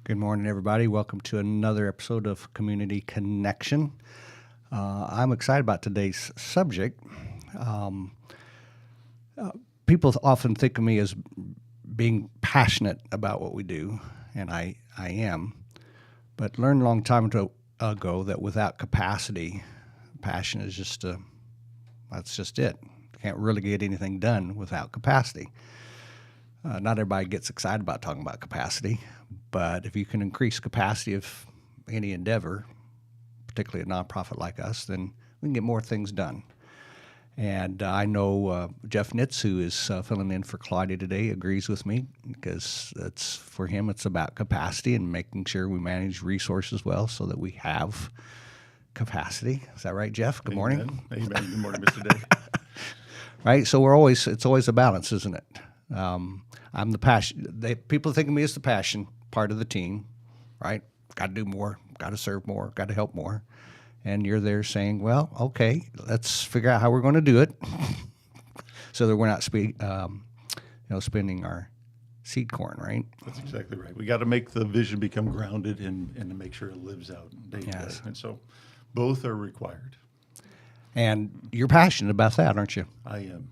Good morning, everybody. Welcome to another episode of Community Connection. I'm excited about today's subject. Um, People often think of me as being passionate about what we do, and I am. But learned a long time ago that without capacity, passion is that's just it. Can't really get anything done without capacity. Not everybody gets excited about talking about capacity, but if you can increase capacity of any endeavor, particularly a nonprofit like us, then we can get more things done. And I know Jeff Nitz, who is filling in for Claudia today, agrees with me because for him it's about capacity and making sure we manage resources well so that we have capacity. Is that right, Jeff? Good morning. Amen. Good morning, Mr. Day. Right. So it's always a balance, isn't it? I'm the passion. People think of me as the passion part of the team, right? Got to do more, got to serve more, got to help more. And you're there saying, well, okay, let's figure out how we're going to do it so that we're not spending our seed corn, right? That's exactly right. We got to make the vision become grounded and to make sure it lives out day to day. And so both are required. And you're passionate about that, aren't you? I am.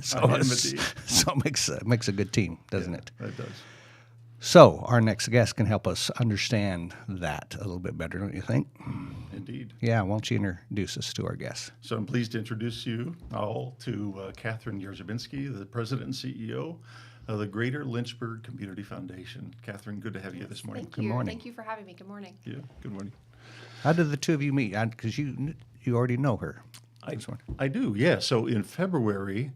So I am indeed. So it makes a good team, doesn't it? It does. So our next guest can help us understand that a little bit better, don't you think? Indeed. Yeah, why don't you introduce us to our guest? So I'm pleased to introduce you all to Catherine Yerzabinski, the president and CEO of the Greater Lynchburg Community Foundation. Catherine, good to have you this morning. Thank Good you. morning. Thank you for having me. Good morning. Yeah, good morning. How did the two of you meet? Because you already know her. I do, yeah. So in February,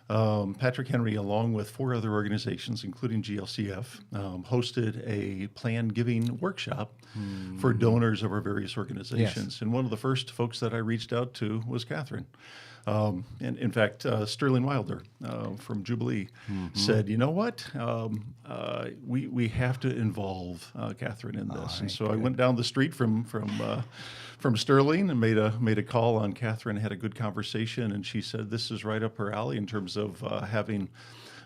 Patrick Henry, along with 4 other organizations, including GLCF, hosted a planned giving workshop for donors of our various organizations. Yes. And one of the first folks that I reached out to was Catherine. And in fact, Sterling Wilder from Jubilee said, you know what, we have to involve Catherine in this. And so I went down the street from Sterling and made a call on Catherine, had a good conversation, and she said this is right up her alley in terms of having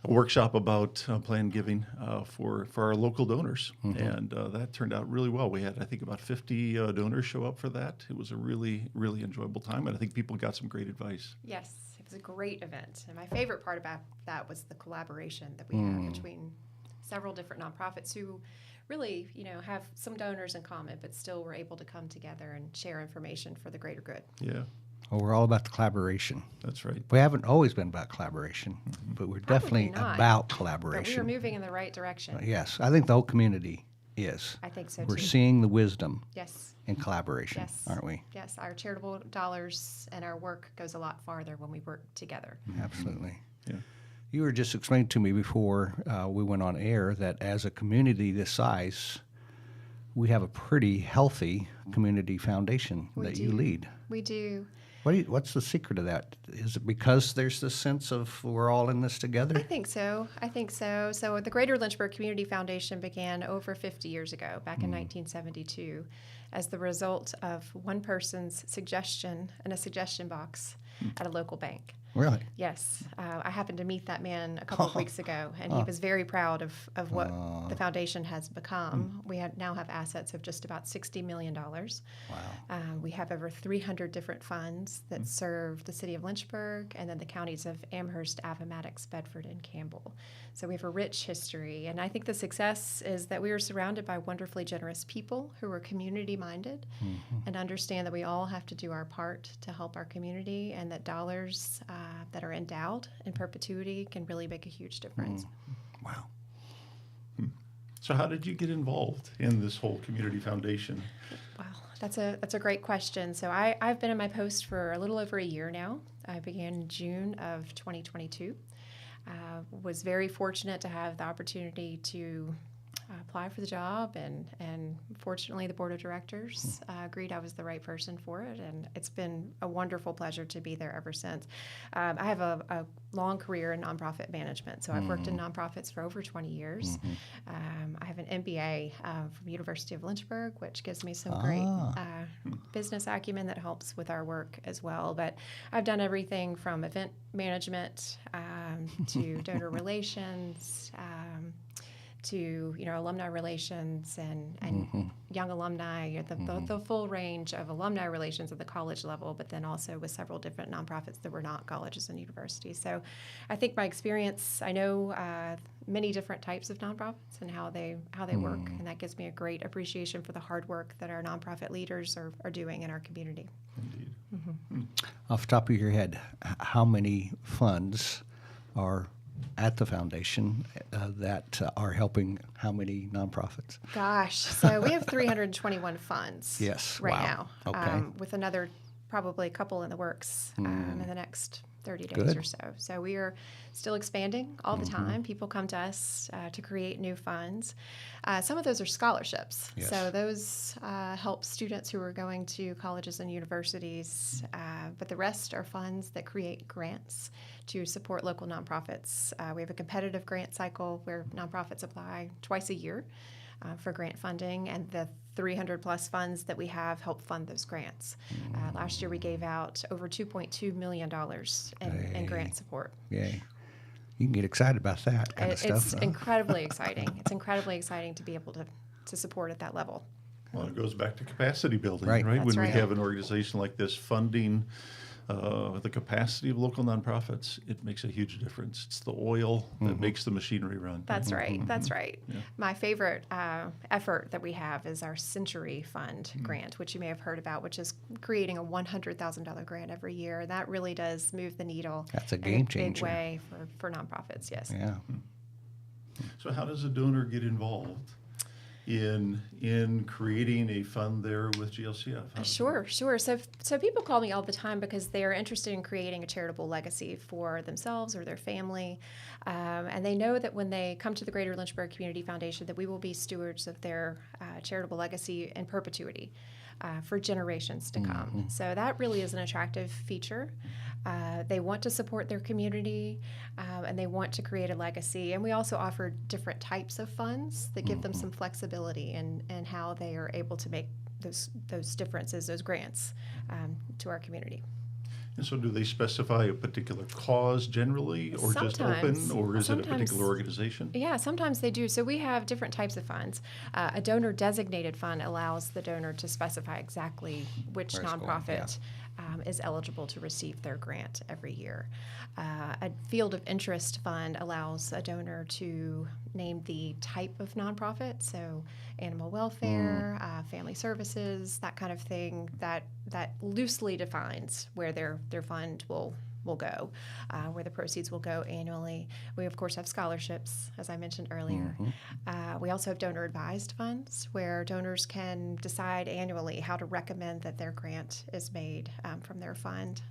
a workshop about planned giving for our local donors. And that turned out really well. We had, I think, about 50 donors show up for that. It was a really, really enjoyable time, and I think people got some great advice. Yes, it was a great event. And my favorite part about that was the collaboration that we had between several different nonprofits who really, have some donors in common, but still were able to come together and share information for the greater good. Yeah, Well, we're all about the collaboration. that's right. We haven't always been about collaboration, but we're definitely not. about But we collaboration. are moving in the right direction. Yes, I think the whole community is. I think so, We're too. seeing the wisdom Yes. in collaboration, Yes. aren't we? Yes, our charitable dollars and our work goes a lot farther when we work together. Absolutely. Yeah. You were just explaining to me before we went on air that as a community this size, we have a pretty healthy community foundation We that you do. lead. We do. What's the secret of that? Is it because there's this sense of we're all in this together? I think so. So the Greater Lynchburg Community Foundation began over 50 years ago, back in 1972, as the result of one person's suggestion in a suggestion box at a local bank. Really? Yes, I happened to meet that man a couple of weeks ago, and he was very proud of what the foundation has become. We now have assets of just about $60 million. Wow. We have over 300 different funds that serve the city of Lynchburg and then the counties of Amherst, Appomattox, Bedford, and Campbell. So we have a rich history, and I think the success is that we are surrounded by wonderfully generous people who are community-minded and understand that we all have to do our part to help our community, and that dollars that are endowed in perpetuity can really make a huge difference. Wow. So how did you get involved in this whole community foundation? Wow, that's a great question. So I've been in my post for a little over a year now. I began in June of 2022. Was very fortunate to have the opportunity to apply for the job, and fortunately the board of directors agreed I was the right person for it, and it's been a wonderful pleasure to be there ever since. I have a long career in nonprofit management, so I've worked in nonprofits for over 20 years. I have an MBA from University of Lynchburg, which gives me some great business acumen that helps with our work as well. But I've done everything from event management to donor relations, to alumni relations and young alumni, the full range of alumni relations at the college level, but then also with several different nonprofits that were not colleges and universities. So I think my experience, I know many different types of nonprofits and how they work, and that gives me a great appreciation for the hard work that our nonprofit leaders are doing in our community. Indeed. Off the top of your head, how many funds are at the foundation that are helping how many nonprofits? Gosh, so we have 321 funds Yes, right wow. now, Okay. with another probably a couple in the works in the next 30 days Good. or so. So we are still expanding all the time. People come to us to create new funds. Some of those are scholarships. Yes. So those help students who are going to colleges and universities, but the rest are funds that create grants to support local nonprofits. We have a competitive grant cycle where nonprofits apply twice a year for grant funding, and the 300 plus funds that we have help fund those grants. Last year we gave out over $2.2 million in grant support. Yay. You can get excited about that kind of It's stuff. incredibly exciting. It's incredibly exciting to be able to support at that level. Well, it goes back to capacity building, Right. right? That's When right. we have an organization like this funding the capacity of local nonprofits, it makes a huge difference. It's the oil that makes the machinery run. That's right. That's right. My favorite effort that we have is our Century Fund grant, which you may have heard about, which is creating a $100,000 grant every year. That really does move the needle. That's a in game big changer. way for nonprofits. Yes. Yeah. So how does a donor get involved in creating a fund there with GLCF? How does it work? Sure. So people call me all the time because they are interested in creating a charitable legacy for themselves or their family, and they know that when they come to the Greater Lynchburg Community Foundation, that we will be stewards of their charitable legacy in perpetuity. For generations to come. So that really is an attractive feature. They want to support their community and they want to create a legacy. And we also offer different types of funds that give them some flexibility in how they are able to make those differences, those grants to our community. And so do they specify a particular cause generally, or just open, Sometimes. or is it a Sometimes. particular organization? Yeah, sometimes they do. So we have different types of funds. A donor designated fund allows the donor to specify exactly which Where it's going, nonprofit is eligible to receive their grant every year. A field of interest fund allows a donor to name the type of nonprofit, so animal welfare, family services, that kind of thing. That loosely defines where their fund will go, where the proceeds will go annually. We, of course, have scholarships, as I mentioned earlier. We also have donor-advised funds, where donors can decide annually how to recommend that their grant is made from their fund,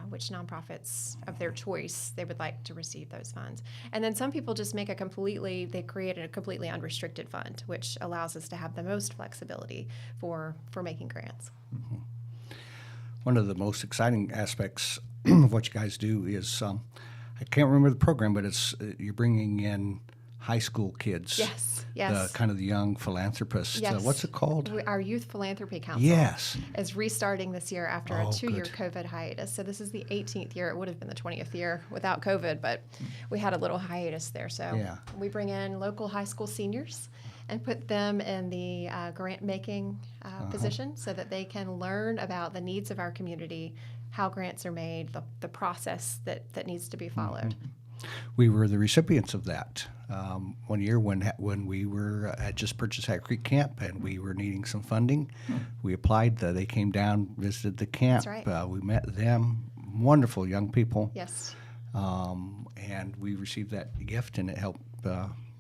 which nonprofits of their choice they would like to receive those funds. And then some people just they created a completely unrestricted fund, which allows us to have the most flexibility for making grants. One of the most exciting aspects of what you guys do is I can't remember the program, but it's you're bringing in high school kids. Yes. The kind of the young philanthropists. Yes. What's it called? Our Youth Philanthropy Council Yes. is restarting this year after a Oh, 2-year good. COVID hiatus. So this is the 18th year. It would have been the 20th year without COVID, but we had a little hiatus there. So Yeah. we bring in local high school seniors and put them in the grant making position so that they can learn about the needs of our community, how grants are made, the process that needs to be followed. We were the recipients of that one year when we had just purchased Hat Creek Camp and we were needing some funding. We applied. They came down, visited the camp. That's right. We met them. Wonderful young people. Yes. And we received that gift, and it helped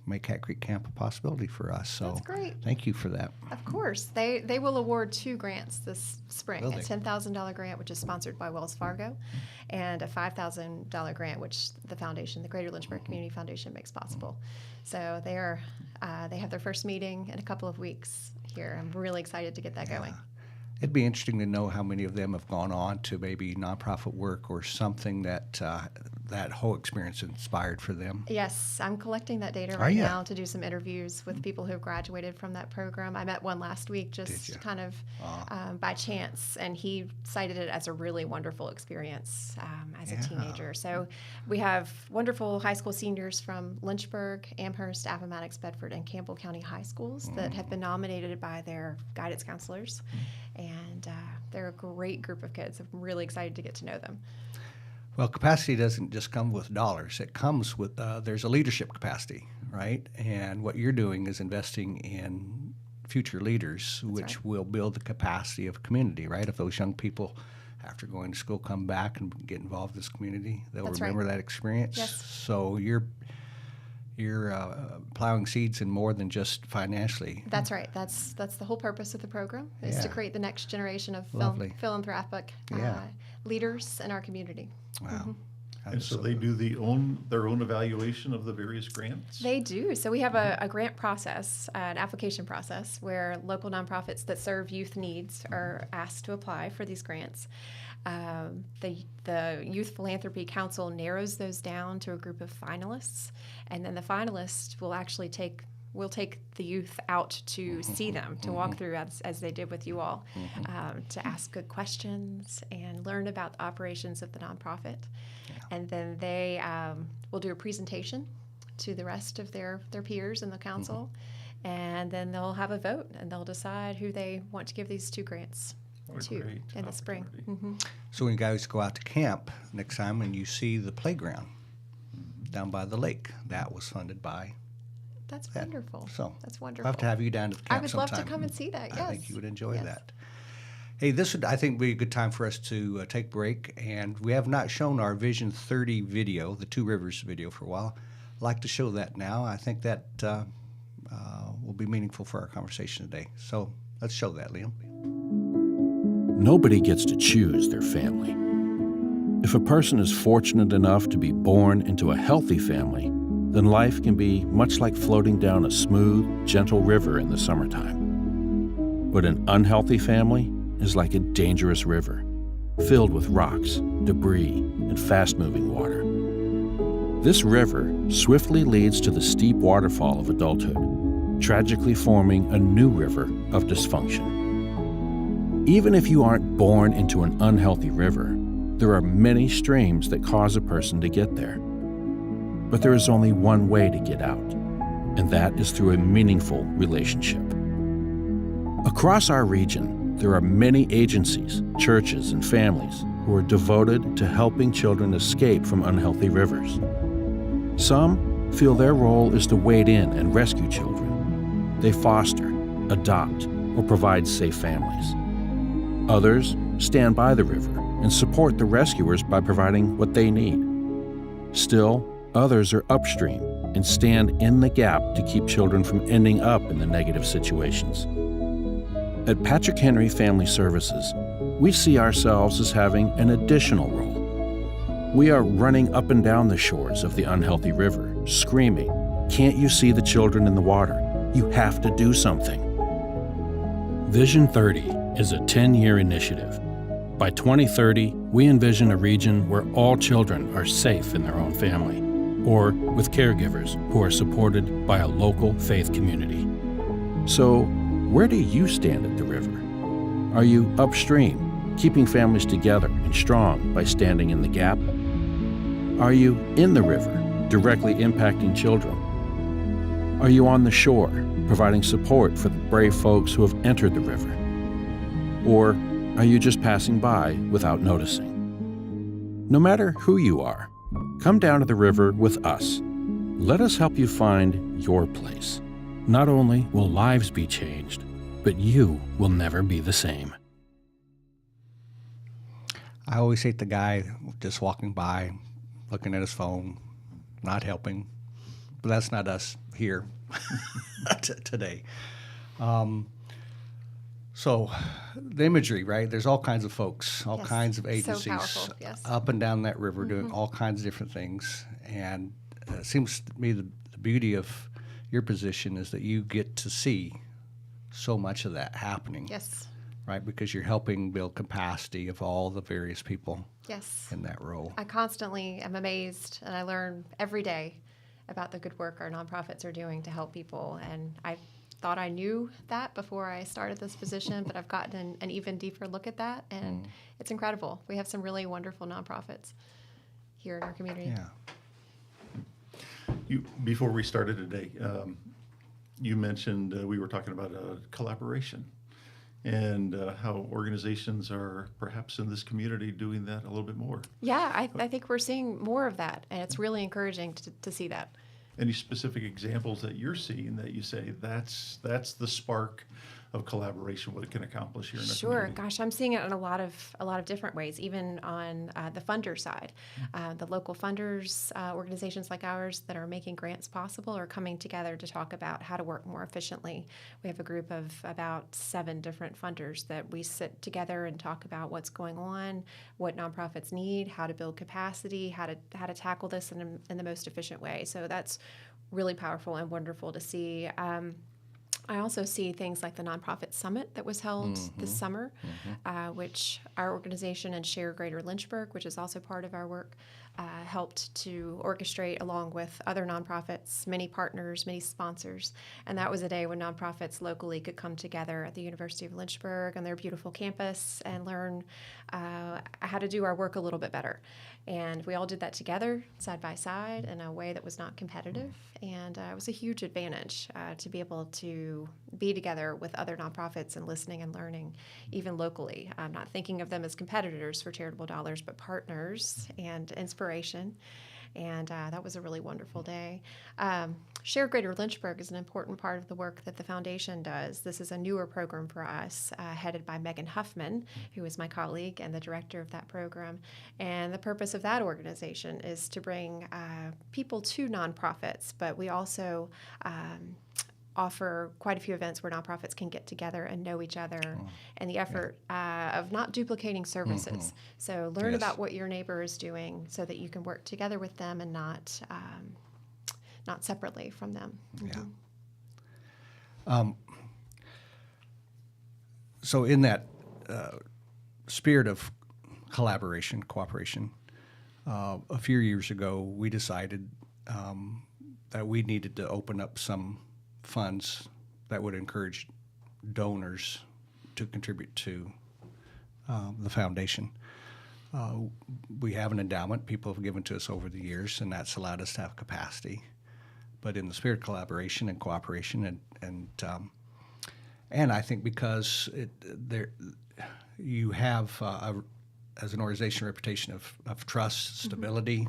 make Hat Creek Camp a possibility for us. So That's great. thank you for that. Of course. They will award 2 grants this spring. Will A they? $10,000 grant, which is sponsored by Wells Fargo, and a $5,000 grant, which the foundation, the Greater Lynchburg Community Foundation, makes possible. So they have their first meeting in a couple of weeks here. I'm really excited to get that going. It'd be interesting to know how many of them have gone on to maybe nonprofit work or something that that whole experience inspired for them. Yes, I'm collecting that data Are right ya? now to do some interviews with people who have graduated from that program. I met one last week Did ya? just kind of by chance, and he cited it as a really wonderful experience as a Yeah. teenager. So we have wonderful high school seniors from Lynchburg, Amherst, Appomattox, Bedford, and Campbell County high schools that have been nominated by their guidance counselors. And they're a great group of kids. I'm really excited to get to know them. Well, capacity doesn't just come with dollars. It comes with, there's a leadership capacity, right? And what you're doing is investing in future leaders, which right. will build the capacity of community, right? If those young people, after going to school, come back and get involved in this community, they'll That's right. remember that experience. Yes. So you're plowing seeds in more than just financially. That's right. That's the whole purpose of the program is to Yeah. create the next generation of Lovely. philanthropic Yeah. leaders in our community. Wow. And so they do their own evaluation of the various grants? They do. So we have a grant process, an application process, where local nonprofits that serve youth needs are asked to apply for these grants. The Youth Philanthropy Council narrows those down to a group of finalists, and then the finalists will actually take the youth out to see them, to walk through as they did with you all, to ask good questions and learn about the operations of the nonprofit. And then they will do a presentation to the rest of their peers in the council, and then they'll have a vote, and they'll decide who they want to give these 2 grants What a to great in the spring. opportunity. So when you guys go out to camp next time and you see the playground down by the lake, that was funded by. That's Yeah. wonderful. So That's I'll wonderful. have to have you down to the camp I would love to sometime. come and see that. Yes. I think you would enjoy Yes. that. Hey, this would, I think, be a good time for us to take a break. And we have not shown our Vision 30 video, the Two Rivers video, for a while. I'd like to show that now. I think that will be meaningful for our conversation today. So let's show that, Liam. Nobody gets to choose their family. If a person is fortunate enough to be born into a healthy family, then life can be much like floating down a smooth, gentle river in the summertime. But an unhealthy family is like a dangerous river, filled with rocks, debris, and fast-moving water. This river swiftly leads to the steep waterfall of adulthood, tragically forming a new river of dysfunction. Even if you aren't born into an unhealthy river, there are many streams that cause a person to get there. But there is only one way to get out, and that is through a meaningful relationship. Across our region, there are many agencies, churches, and families who are devoted to helping children escape from unhealthy rivers. Some feel their role is to wade in and rescue children. They foster, adopt, or provide safe families. Others stand by the river and support the rescuers by providing what they need. Still, others are upstream and stand in the gap to keep children from ending up in the negative situations. At Patrick Henry Family Services, we see ourselves as having an additional role. We are running up and down the shores of the unhealthy river, screaming, "Can't you see the children in the water? You have to do something." Vision 30 is a 10-year initiative. By 2030, we envision a region where all children are safe in their own family, or with caregivers who are supported by a local faith community. So, where do you stand at the river? Are you upstream, keeping families together and strong by standing in the gap? Are you in the river, directly impacting children? Are you on the shore, providing support for the brave folks who have entered the river? Or are you just passing by without noticing? No matter who you are, come down to the river with us. Let us help you find your place. Not only will lives be changed, but you will never be the same. I always hate the guy just walking by, looking at his phone, not helping. But that's not us here today. So the imagery, right? There's all kinds of folks, all Yes. kinds of So agencies powerful, yes. up and down that river doing all kinds of different things. And it seems to me the beauty of your position is that you get to see so much of that happening. Yes. right? Because you're helping build capacity of all the various people Yes. in that role. I constantly am amazed, and I learn every day about the good work our nonprofits are doing to help people. And I thought I knew that before I started this position, but I've gotten an even deeper look at that, and it's incredible. We have some really wonderful nonprofits here in our community. Yeah. Before we started today, you mentioned we were talking about collaboration and how organizations are perhaps in this community doing that a little bit more. Yeah, I think we're seeing more of that, and it's really encouraging to see that. Any specific examples that you're seeing that you say that's the spark of collaboration, what it can accomplish here in our Sure. community? Gosh, I'm seeing it in a lot of different ways, even on the funder side. The local funders, organizations like ours that are making grants possible are coming together to talk about how to work more efficiently. We have a group of about 7 different funders that we sit together and talk about what's going on, what nonprofits need, how to build capacity, how to tackle this in the most efficient way. So that's really powerful and wonderful to see. I also see things like the Nonprofit Summit that was held this summer, which our organization and Share Greater Lynchburg, which is also part of our work, helped to orchestrate along with other nonprofits, many partners, many sponsors. And that was a day when nonprofits locally could come together at the University of Lynchburg on their beautiful campus and learn how to do our work a little bit better. And we all did that together, side by side, in a way that was not competitive. And it was a huge advantage to be able to be together with other nonprofits and listening and learning, even locally. I'm not thinking of them as competitors for charitable dollars, but partners and inspiration. And that was a really wonderful day. Share Greater Lynchburg is an important part of the work that the foundation does. This is a newer program for us, headed by Megan Huffman, who is my colleague and the director of that program. And the purpose of that organization is to bring people to nonprofits, but we also offer quite a few events where nonprofits can get together and know each other, and the effort of not duplicating services. So learn Yes. about what your neighbor is doing so that you can work together with them and not separately from them. Yeah. So in that spirit of collaboration, cooperation, a few years ago, we decided that we needed to open up some funds that would encourage donors to contribute to the foundation. We have an endowment people have given to us over the years, and that's allowed us to have capacity. But in the spirit of collaboration and cooperation, and I think because you have as an organization, a reputation of trust, stability,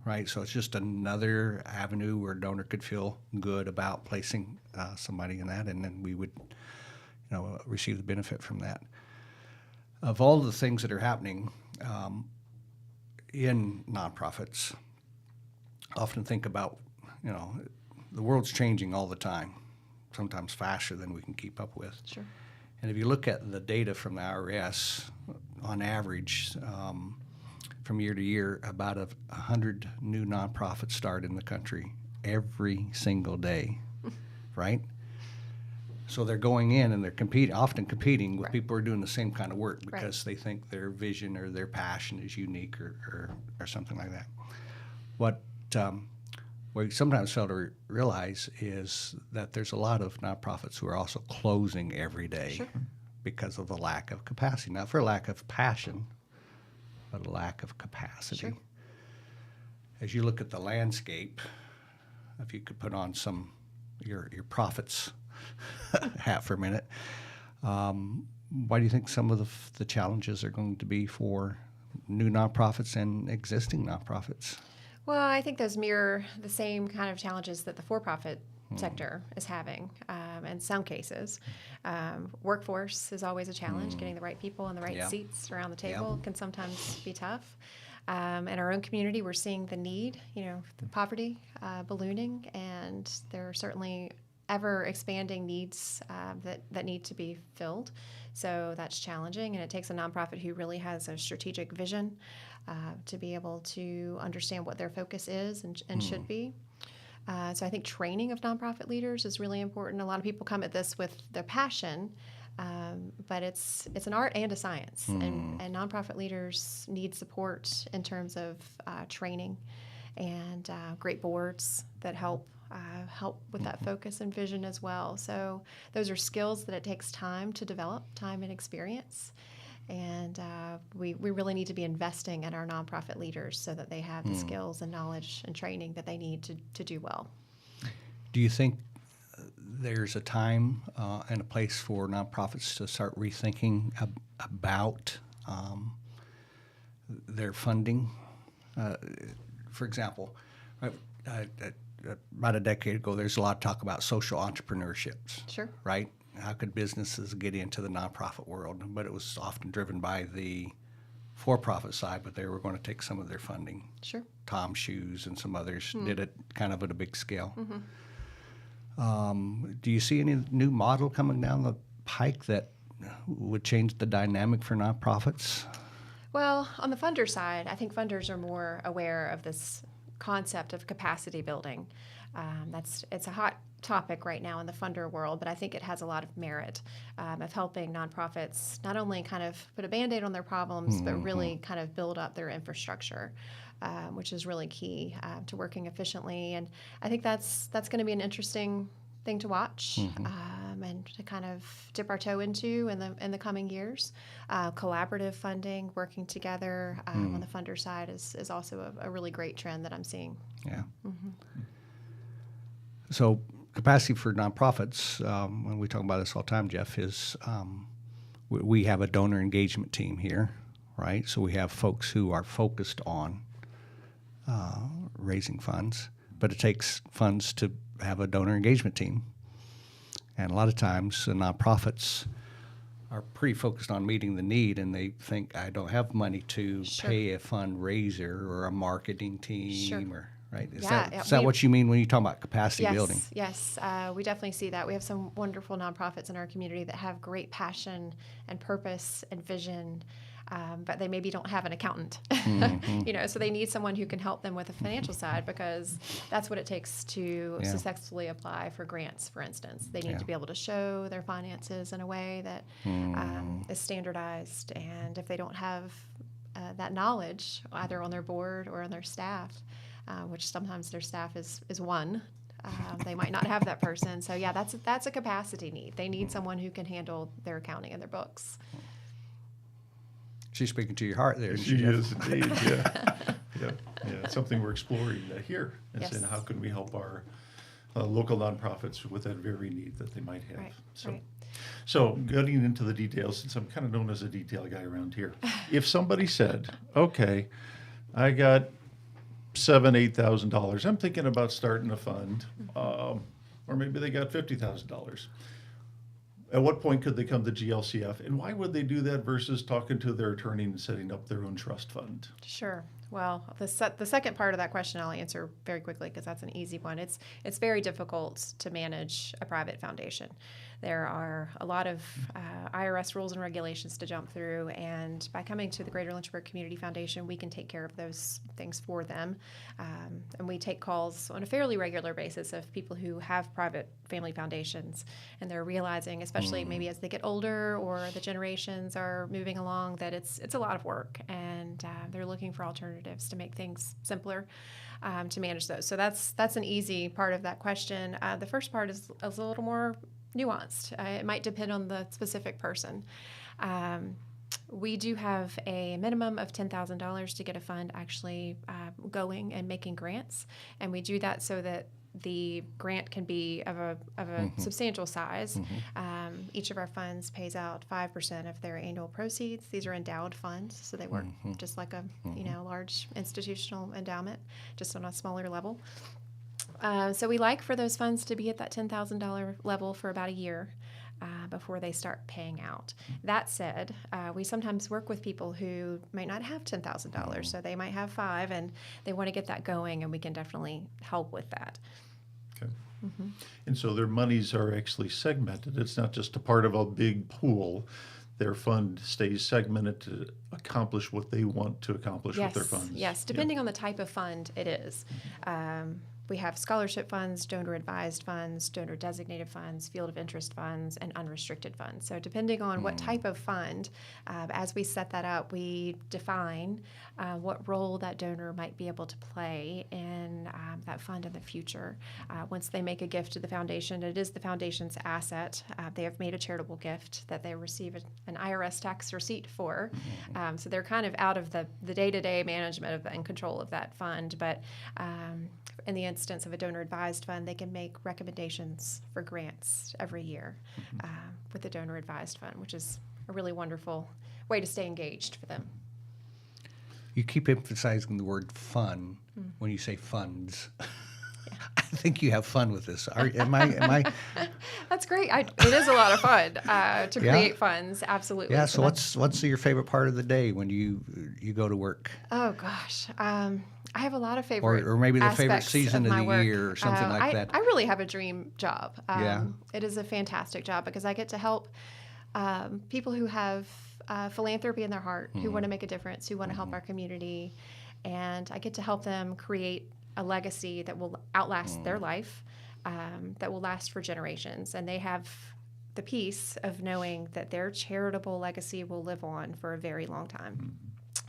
right? So it's just another avenue where a donor could feel good about placing somebody in that, and then we would, receive the benefit from that. Of all the things that are happening in nonprofits, I often think about, the world's changing all the time, sometimes faster than we can keep up with. Sure. And if you look at the data from the IRS, on average, from year to year, about 100 new nonprofits start in the country every single day, right? So they're going in and they're often competing with people who are doing the same kind of work because they think their vision or their passion is unique or something like that. What we sometimes fail to realize is that there's a lot of nonprofits who are also closing every day because of the lack of capacity. Not for a lack of passion, but a lack of capacity. Sure. As you look at the landscape, if you could put on your prophets hat for a minute, why do you think some of the challenges are going to be for new nonprofits and existing nonprofits? Well, I think those mirror the same kind of challenges that the for-profit sector is having in some cases. Workforce is always a challenge. Getting the right people in the right seats around the table can sometimes be tough. In our own community, we're seeing the need, the poverty ballooning, and there are certainly ever expanding needs that need to be filled. So that's challenging, and it takes a nonprofit who really has a strategic vision to be able to understand what their focus is and should be. So I think training of nonprofit leaders is really important. A lot of people come at this with their passion, But it's an art and a science, and nonprofit leaders need support in terms of training and great boards that help with that focus and vision as well. So those are skills that it takes time to develop, time and experience. And we really need to be investing in our nonprofit leaders so that they have the skills and knowledge and training that they need to do well. Do you think there's a time and a place for nonprofits to start rethinking about their funding? For example, about a decade ago, there's a lot of talk about social entrepreneurships. Sure. Right? How could businesses get into the nonprofit world? But it was often driven by the for-profit side, but they were going to take some of their funding. Sure. Tom Shoes and some others did it kind of at a big scale. Do you see any new model coming down the pike that would change the dynamic for nonprofits? Well, on the funder side, I think funders are more aware of this concept of capacity building. It's a hot topic right now in the funder world, but I think it has a lot of merit of helping nonprofits not only kind of put a Band-Aid on their problems, but really kind of build up their infrastructure, which is really key to working efficiently. And I think that's going to be an interesting thing to watch and to kind of dip our toe into in the coming years. Collaborative funding, working together on the funder side is also a really great trend that I'm seeing. Yeah. So capacity for nonprofits, when we talk about this all the time, Jeff, is we have a donor engagement team here, right? So we have folks who are focused on raising funds, but it takes funds to have a donor engagement team. And a lot of times the nonprofits are pretty focused on meeting the need, and they think, I don't have money to pay a fundraiser or a marketing team or right? Is that what you mean when you talk about capacity building? Yes, we definitely see that. We have some wonderful nonprofits in our community that have great passion and purpose and vision, but they maybe don't have an accountant. So they need someone who can help them with the financial side, because that's what it takes to successfully apply for grants, for instance. They need to be able to show their finances in a way that is standardized, and if they don't have that knowledge, either on their board or on their staff, which sometimes their staff is one. They might not have that person. So that's a capacity need. They need someone who can handle their accounting and their books. She's speaking to your heart there. She is indeed, yeah. It's something we're exploring here, and saying how can we help our local nonprofits with that very need that they might have. So getting into the details, since I'm kind of known as a detail guy around here, if somebody said, okay, I got $7,000-8,000. I'm thinking about starting a fund, or maybe they got $50,000. At what point could they come to GLCF, and why would they do that versus talking to their attorney and setting up their own trust fund? Sure. Well, the second part of that question I'll answer very quickly, because that's an easy one. It's very difficult to manage a private foundation. There are a lot of IRS rules and regulations to jump through, and by coming to the Greater Lynchburg Community Foundation, we can take care of those things for them. And we take calls on a fairly regular basis of people who have private family foundations, and they're realizing, especially maybe as they get older or the generations are moving along, that it's a lot of work, and they're looking for alternatives to make things simpler to manage those. So that's an easy part of that question. The first part is a little more nuanced. It might depend on the specific person. We do have a minimum of $10,000 to get a fund actually going and making grants, and we do that so that the grant can be of a substantial size. Each of our funds pays out 5% of their annual proceeds. These are endowed funds, so they work just like a large institutional endowment, just on a smaller level. So we like for those funds to be at that $10,000 level for about a year before they start paying out. That said, we sometimes work with people who might not have $10,000, so they might have $5,000, and they want to get that going, and we can definitely help with that. Okay. And so their monies are actually segmented. It's not just a part of a big pool. Their fund stays segmented to accomplish what they want to accomplish with their funds. Yes, depending on the type of fund it is. we have scholarship funds, donor-advised funds, donor-designated funds, field of interest funds, and unrestricted funds. So depending on what type of fund, as we set that up, we define what role that donor might be able to play in that fund in the future. Once they make a gift to the foundation, it is the foundation's asset. They have made a charitable gift that they receive an IRS tax receipt for. So they're kind of out of the day-to-day management of and control of that fund. But in the instance of a donor-advised fund, they can make recommendations for grants every year with the donor-advised fund, which is a really wonderful way to stay engaged for them. You keep emphasizing the word fun when you say funds. I think you have fun with this. Am I? That's great. It is a lot of fun to create funds. Absolutely. Yeah. So what's your favorite part of the day when you go to work? Oh gosh, I have a lot of favorite, or maybe the favorite aspects season of the my work. year or something like that. I really have a dream job. Yeah. It is a fantastic job because I get to help people who have philanthropy in their heart, who want to make a difference, who want to help our community, and I get to help them create a legacy that will outlast their life, that will last for generations. And they have the peace of knowing that their charitable legacy will live on for a very long time.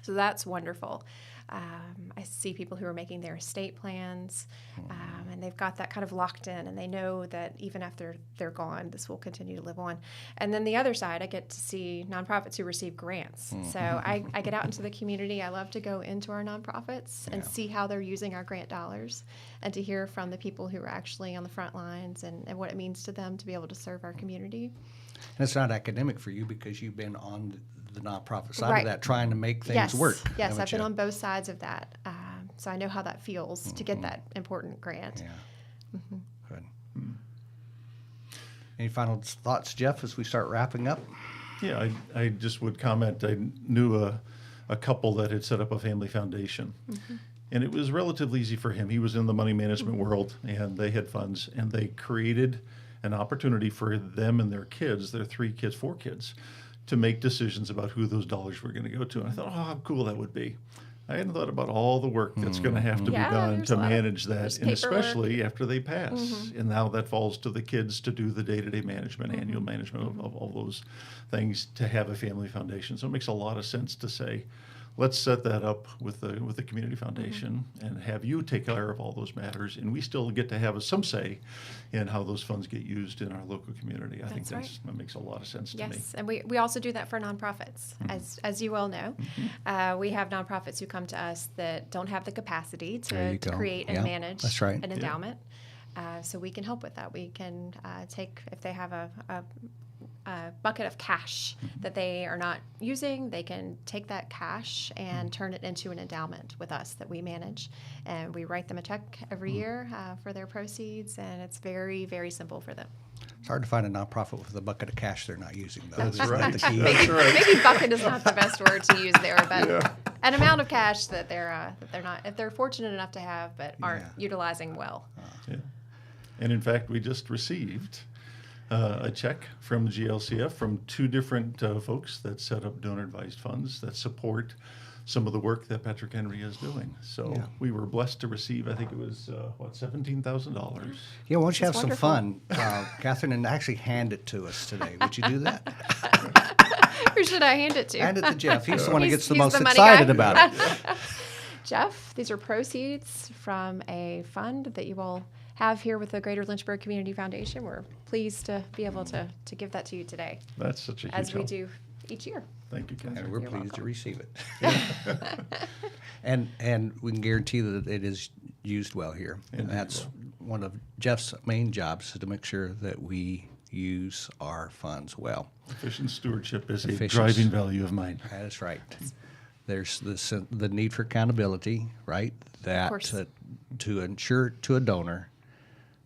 So that's wonderful. I see people who are making their estate plans, and they've got that kind of locked in, and they know that even after they're gone, this will continue to live on. And then the other side, I get to see nonprofits who receive grants. So I get out into the community. I love to go into our nonprofits and see how they're using our grant dollars, and to hear from the people who are actually on the front lines and what it means to them to be able to serve our community. And it's not academic for you because you've been on the nonprofit side Right. of that, trying to make things Yes. work. Yes, haven't I've been you? on both sides of that. So I know how that feels to get that important grant. Yeah. Good. Any final thoughts, Jeff, as we start wrapping up? Yeah, I just would comment. I knew a couple that had set up a family foundation. And it was relatively easy for him. He was in the money management world, and they had funds, and they created an opportunity for them and their kids, their 4 kids, to make decisions about who those dollars were going to go to. And I thought, how cool that would be. I hadn't thought about all the work that's going to have to be done there's to a lot of- manage that, there's and paperwork. especially after they pass. And now that falls to the kids to do the day-to-day management, annual management of all those things, to have a family foundation. So it makes a lot of sense to say, let's set that up with the community foundation and have you take care of all those matters, and we still get to have some say in how those funds get used in our local community. I think That's that makes a lot of sense to me. Yes, and we also do that for nonprofits. As you well know, we have nonprofits who come to us that don't have the capacity There you to go. create Yeah, and manage that's right. an endowment. So we can help with that. We can take, if they have a bucket of cash that they are not using, they can take that cash and turn it into an endowment with us that we manage. And we write them a check every year for their proceeds, and it's very, very simple for them. It's hard to find a nonprofit with a bucket of cash they're not using, though. That's Isn't that right. the key? That's right. Maybe bucket is not the best word to use there, but an amount of cash that they're not, if they're fortunate enough to have, but aren't utilizing well. Yeah. And in fact, we just received a check from the GLCF from 2 different folks that set up donor-advised funds that support some of the work that Patrick Henry is doing. So we were blessed to receive, I think it was, $17,000. Yeah, why don't you have That's some wonderful. fun, Catherine, and actually hand it to us today? Would you do that? Who should I hand it to? Hand it to Jeff. He's the one who He's- gets the he's most the money excited guy. about it. Jeff, these are proceeds from a fund that you will have here with the Greater Lynchburg Community Foundation. We're pleased to be able to give that to you today, That's such a huge as we help. do each year. Thank you, Catherine. And we're You're pleased to welcome. receive it. and we can guarantee that it is used well here. And Indeed that's one of Jeff's main jobs, is to make sure that we use our funds well. Efficient stewardship is a Efficiency. driving value of mine. That's right. There's the need for accountability, right? That course. to ensure to a donor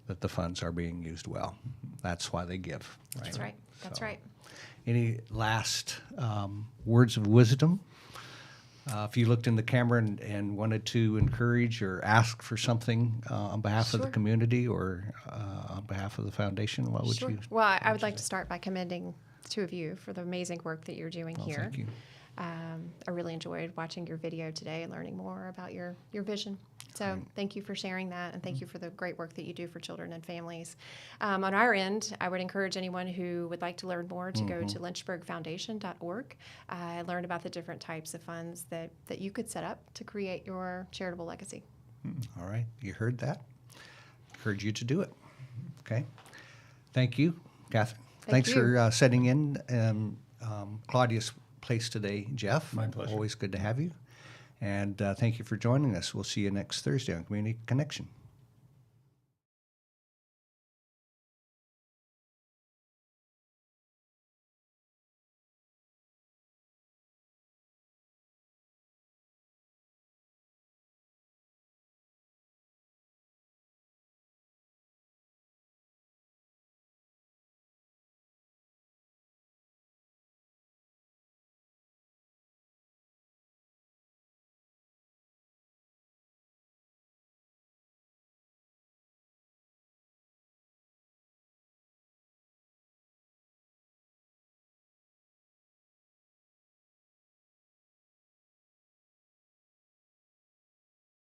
that the funds are being used well. That's why they give. Right? That's right. That's So, right. Any last words of wisdom? If you looked in the camera and wanted to encourage or ask for something on behalf of the Sure. community or on behalf of the foundation, what would Sure. you? Well, I would like to start by commending the 2 of you for the amazing work that you're doing here. Thank you. I really enjoyed watching your video today and learning more about your vision. So thank you for sharing that, and thank you for the great work that you do for children and families. On our end, I would encourage anyone who would like to learn more to go to lynchburgfoundation.org, learn about the different types of funds that you could set up to create your charitable legacy. All right, you heard that. Encourage you to do it. Okay. Thank you, Catherine. Thanks you. for setting in Claudia's place today, Jeff. My pleasure. Always good to have you. And thank you for joining us. We'll see you next Thursday on Community Connection.